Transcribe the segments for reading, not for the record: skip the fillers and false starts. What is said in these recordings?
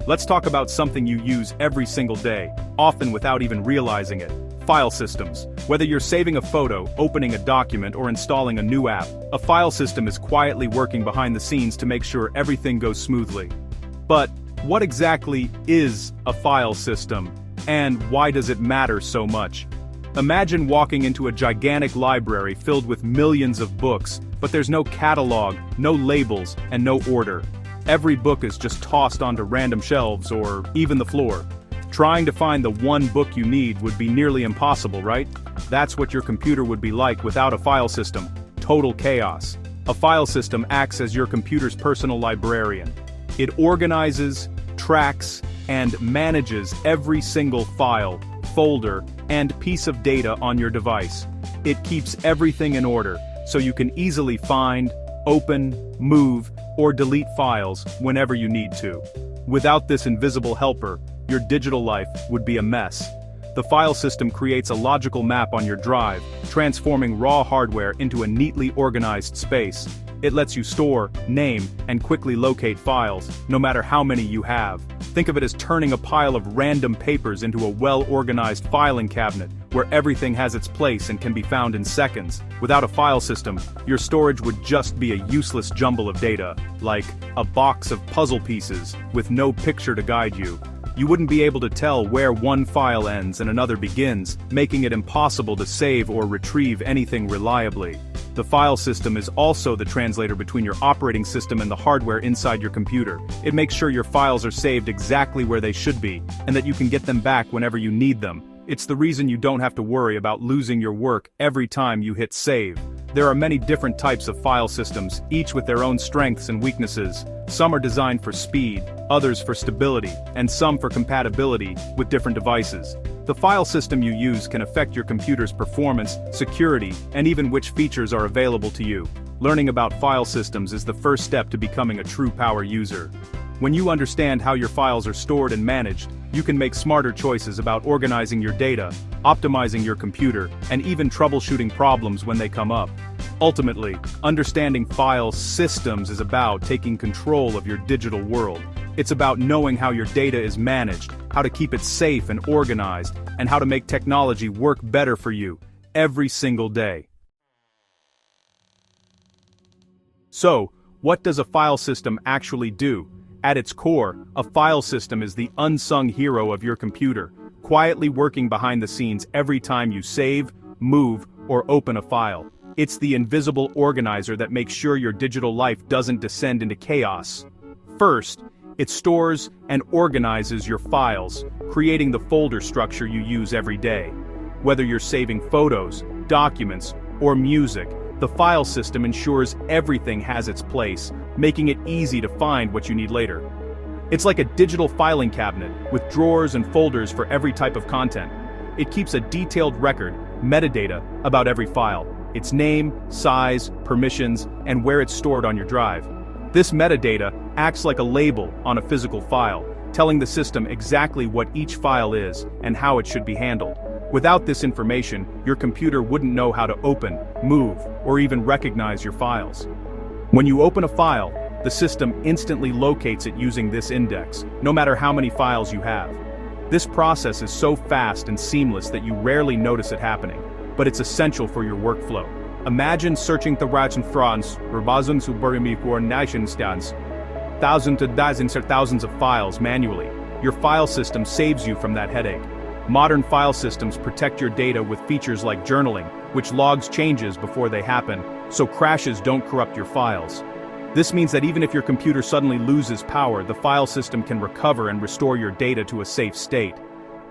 Let's talk about something you use every single day, often without even realizing it. File systems. Whether you're saving a photo, opening a document, or installing a new app, a file system is quietly working behind the scenes to make sure everything goes smoothly. But what exactly is a file system, and why does it matter so much? Imagine walking into a gigantic library filled with millions of books, but there's no catalog, no labels, and no order. Every book is just tossed onto random shelves or even the floor. Trying to find the one book you need would be nearly impossible, right? That's what your computer would be like without a file system. Total chaos. A file system acts as your computer's personal librarian. It organizes, tracks, and manages every single file, folder, and piece of data on your device. It keeps everything in order, so you can easily find, open, move, or delete files whenever you need to. Without this invisible helper, your digital life would be a mess. The file system creates a logical map on your drive, transforming raw hardware into a neatly organized space. It lets you store, name, and quickly locate files, no matter how many you have. Think of it as turning a pile of random papers into a well-organized filing cabinet, where everything has its place and can be found in seconds. Without a file system, your storage would just be a useless jumble of data, like a box of puzzle pieces with no picture to guide you. You wouldn't be able to tell where one file ends and another begins, making it impossible to save or retrieve anything reliably. The file system is also the translator between your operating system and the hardware inside your computer. It makes sure your files are saved exactly where they should be, and that you can get them back whenever you need them. It's the reason you don't have to worry about losing your work every time you hit save. There are many different types of file systems, each with their own strengths and weaknesses. Some are designed for speed, others for stability, and some for compatibility with different devices. The file system you use can affect your computer's performance, security, and even which features are available to you. Learning about file systems is the first step to becoming a true power user. When you understand how your files are stored and managed, you can make smarter choices about organizing your data, optimizing your computer, and even troubleshooting problems when they come up. Ultimately, understanding file systems is about taking control of your digital world. It's about knowing how your data is managed, how to keep it safe and organized, and how to make technology work better for you every single day. So, what does a file system actually do? At its core, a file system is the unsung hero of your computer, quietly working behind the scenes every time you save, move, or open a file. It's the invisible organizer that makes sure your digital life doesn't descend into chaos. First, it stores and organizes your files, creating the folder structure you use every day. Whether you're saving photos, documents, or music, the file system ensures everything has its place, making it easy to find what you need later. It's like a digital filing cabinet, with drawers and folders for every type of content. It keeps a detailed record, metadata, about every file, its name, size, permissions, and where it's stored on your drive. This metadata acts like a label on a physical file, telling the system exactly what each file is and how it should be handled. Without this information, your computer wouldn't know how to open, move, or even recognize your files. When you open a file, the system instantly locates it using this index, no matter how many files you have. This process is so fast and seamless that you rarely notice it happening, but it's essential for your workflow. Imagine searching the France thousands to dozens or thousands of files manually. Your file system saves you from that headache. Modern file systems protect your data with features like journaling, which logs changes before they happen, so crashes don't corrupt your files. This means that even if your computer suddenly loses power, the file system can recover and restore your data to a safe state.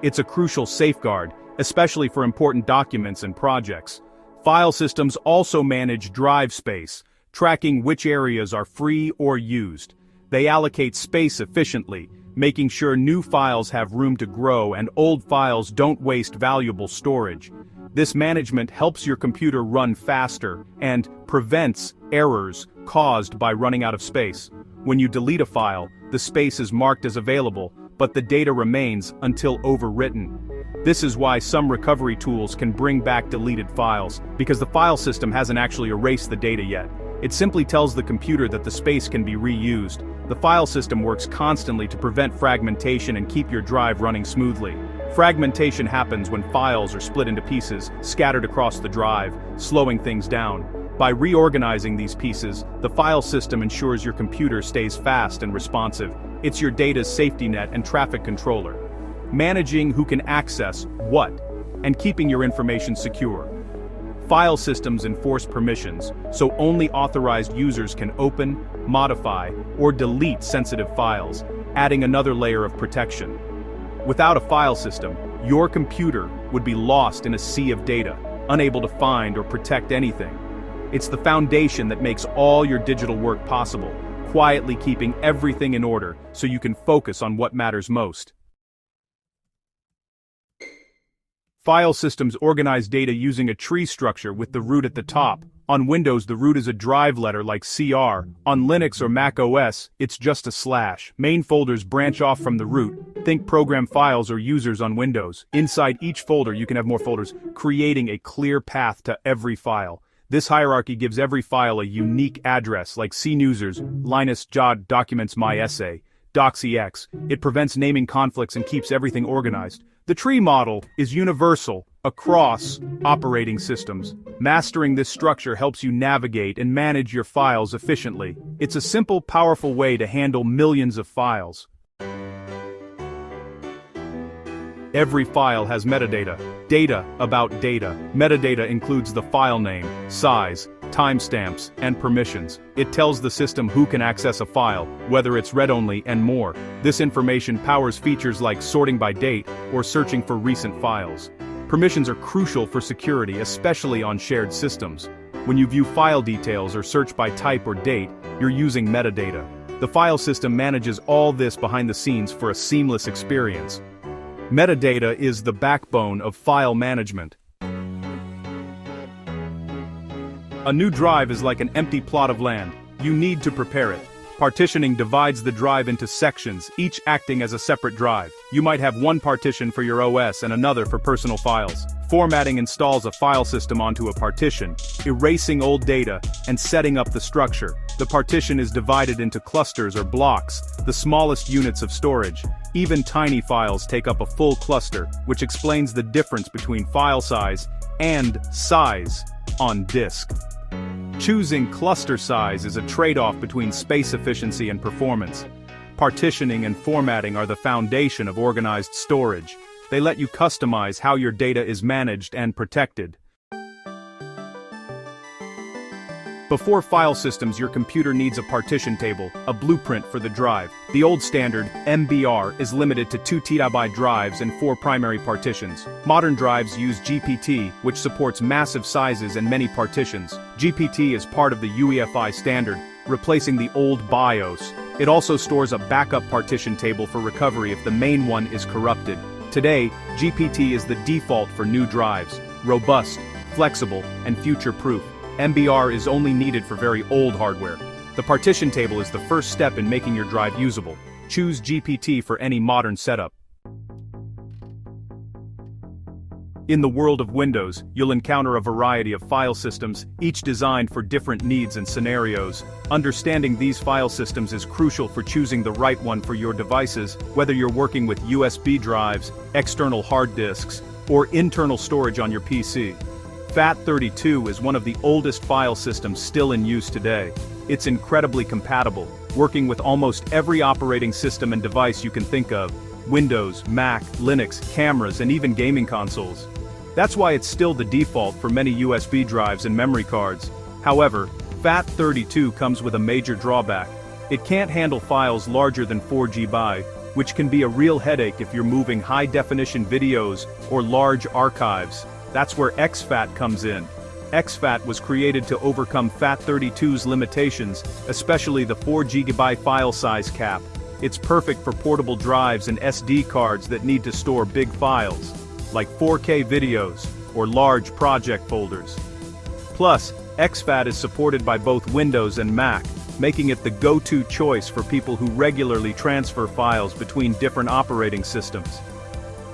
It's a crucial safeguard, especially for important documents and projects. File systems also manage drive space, tracking which areas are free or used. They allocate space efficiently, making sure new files have room to grow and old files don't waste valuable storage. This management helps your computer run faster and prevents errors caused by running out of space. When you delete a file, the space is marked as available, but the data remains until overwritten. This is why some recovery tools can bring back deleted files, because the file system hasn't actually erased the data yet. It simply tells the computer that the space can be reused. The file system works constantly to prevent fragmentation and keep your drive running smoothly. Fragmentation happens when files are split into pieces, scattered across the drive, slowing things down. By reorganizing these pieces, the file system ensures your computer stays fast and responsive. It's your data's safety net and traffic controller, managing who can access what, and keeping your information secure. File systems enforce permissions, so only authorized users can open, modify, or delete sensitive files, adding another layer of protection. Without a file system, your computer would be lost in a sea of data, unable to find or protect anything. It's the foundation that makes all your digital work possible, quietly keeping everything in order so you can focus on what matters most. File systems organize data using a tree structure with the root at the top. On Windows, the root is a drive letter like CR. On Linux or Mac OS, it's just a slash. Main folders branch off from the root. Think program files or users on Windows. Inside each folder, you can have more folders, creating a clear path to every file. This hierarchy gives every file a unique address like CNewsers, Linus Jod Documents My Essay, DocsEX. It prevents naming conflicts and keeps everything organized. The tree model is universal across operating systems. Mastering this structure helps you navigate and manage your files efficiently. It's a simple, powerful way to handle millions of files. Every file has metadata. Data about data. Metadata includes the file name, size, timestamps, and permissions. It tells the system who can access a file, whether it's read-only, and more. This information powers features like sorting by date or searching for recent files. Permissions are crucial for security, especially on shared systems. When you view file details or search by type or date, you're using metadata. The file system manages all this behind the scenes for a seamless experience. Metadata is the backbone of file management. A new drive is like an empty plot of land. You need to prepare it. Partitioning divides the drive into sections, each acting as a separate drive. You might have one partition for your OS and another for personal files. Formatting installs a file system onto a partition, erasing old data, and setting up the structure. The partition is divided into clusters or blocks, the smallest units of storage. Even tiny files take up a full cluster, which explains the difference between file size and size on disk. Choosing cluster size is a trade-off between space efficiency and performance. Partitioning and formatting are the foundation of organized storage. They let you customize how your data is managed and protected. Before file systems, your computer needs a partition table, a blueprint for the drive. The old standard, MBR, is limited to 2 TB drives and 4 primary partitions. Modern drives use GPT, which supports massive sizes and many partitions. GPT is part of the UEFI standard, replacing the old BIOS. It also stores a backup partition table for recovery if the main one is corrupted. Today, GPT is the default for new drives, robust, flexible, and future-proof. MBR is only needed for very old hardware. The partition table is the first step in making your drive usable. Choose GPT for any modern setup. In the world of Windows, you'll encounter a variety of file systems, each designed for different needs and scenarios. Understanding these file systems is crucial for choosing the right one for your devices, whether you're working with USB drives, external hard disks, or internal storage on your PC. FAT32 is one of the oldest file systems still in use today. It's incredibly compatible, working with almost every operating system and device you can think of: Windows, Mac, Linux, cameras, and even gaming consoles. That's why it's still the default for many USB drives and memory cards. However, FAT32 comes with a major drawback. It can't handle files larger than 4 GB, which can be a real headache if you're moving high-definition videos or large archives. That's where exFAT comes in. exFAT was created to overcome FAT32's limitations, especially the 4 GB file size cap. It's perfect for portable drives and SD cards that need to store big files, like 4K videos or large project folders. Plus, exFAT is supported by both Windows and Mac, making it the go-to choice for people who regularly transfer files between different operating systems.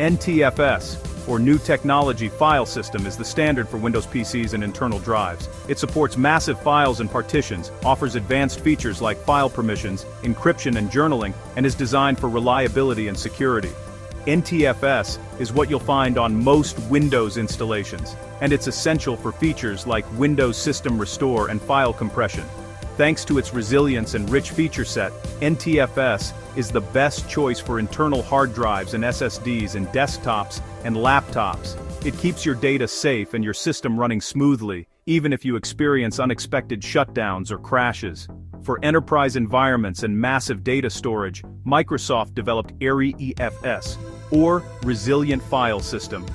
NTFS, or New Technology File System, is the standard for Windows PCs and internal drives. It supports massive files and partitions, offers advanced features like file permissions, encryption and journaling, and is designed for reliability and security. NTFS is what you'll find on most Windows installations, and it's essential for features like Windows System Restore and file compression. Thanks to its resilience and rich feature set, NTFS is the best choice for internal hard drives and SSDs in desktops and laptops. It keeps your data safe and your system running smoothly, even if you experience unexpected shutdowns or crashes. For enterprise environments and massive data storage, Microsoft developed ReFS, or Resilient File System.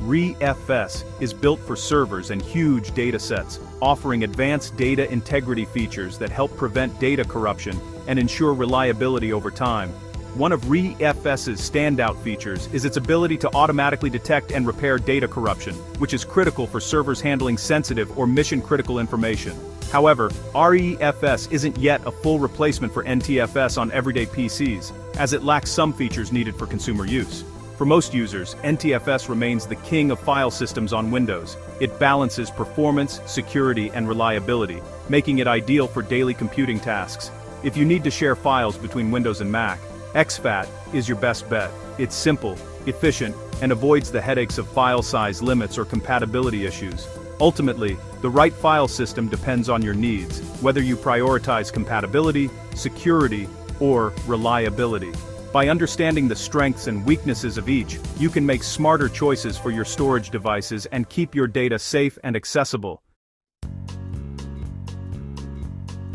ReFS is built for servers and huge datasets, offering advanced data integrity features that help prevent data corruption and ensure reliability over time. One of ReFS's standout features is its ability to automatically detect and repair data corruption, which is critical for servers handling sensitive or mission-critical information. However, ReFS isn't yet a full replacement for NTFS on everyday PCs, as it lacks some features needed for consumer use. For most users, NTFS remains the king of file systems on Windows. It balances performance, security, and reliability, making it ideal for daily computing tasks. If you need to share files between Windows and Mac, exFAT is your best bet. It's simple, efficient, and avoids the headaches of file size limits or compatibility issues. Ultimately, the right file system depends on your needs, whether you prioritize compatibility, security, or reliability. By understanding the strengths and weaknesses of each, you can make smarter choices for your storage devices and keep your data safe and accessible.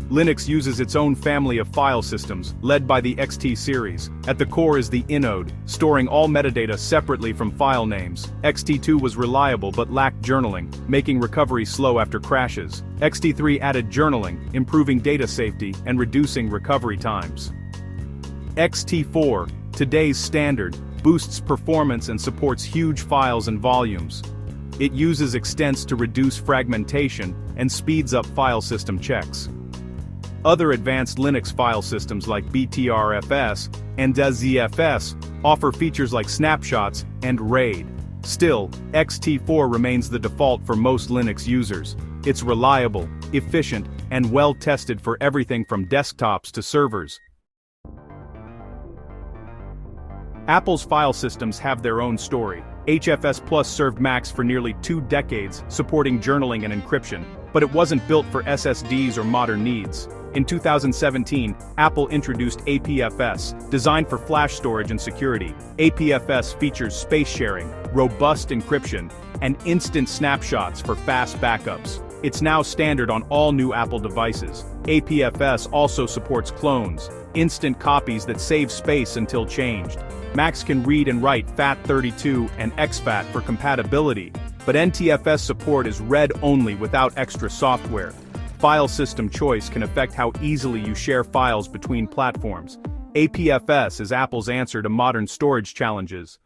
Linux uses its own family of file systems, led by the XT series. At the core is the inode, storing all metadata separately from file names. XT2 was reliable but lacked journaling, making recovery slow after crashes. XT3 added journaling, improving data safety and reducing recovery times. XT4, today's standard, boosts performance and supports huge files and volumes. It uses extents to reduce fragmentation and speeds up file system checks. Other advanced Linux file systems like BTRFS and DZFS offer features like snapshots and RAID. Still, XT4 remains the default for most Linux users. It's reliable, efficient, and well-tested for everything from desktops to servers. Apple's file systems have their own story. HFS Plus served Macs for nearly 2 decades, supporting journaling and encryption, but it wasn't built for SSDs or modern needs. In 2017, Apple introduced APFS, designed for flash storage and security. APFS features space sharing, robust encryption, and instant snapshots for fast backups. It's now standard on all new Apple devices. APFS also supports clones, instant copies that save space until changed. Macs can read and write FAT32 and exFAT for compatibility, but NTFS support is read-only without extra software. File system choice can affect how easily you share files between platforms. APFS is Apple's answer to modern storage challenges.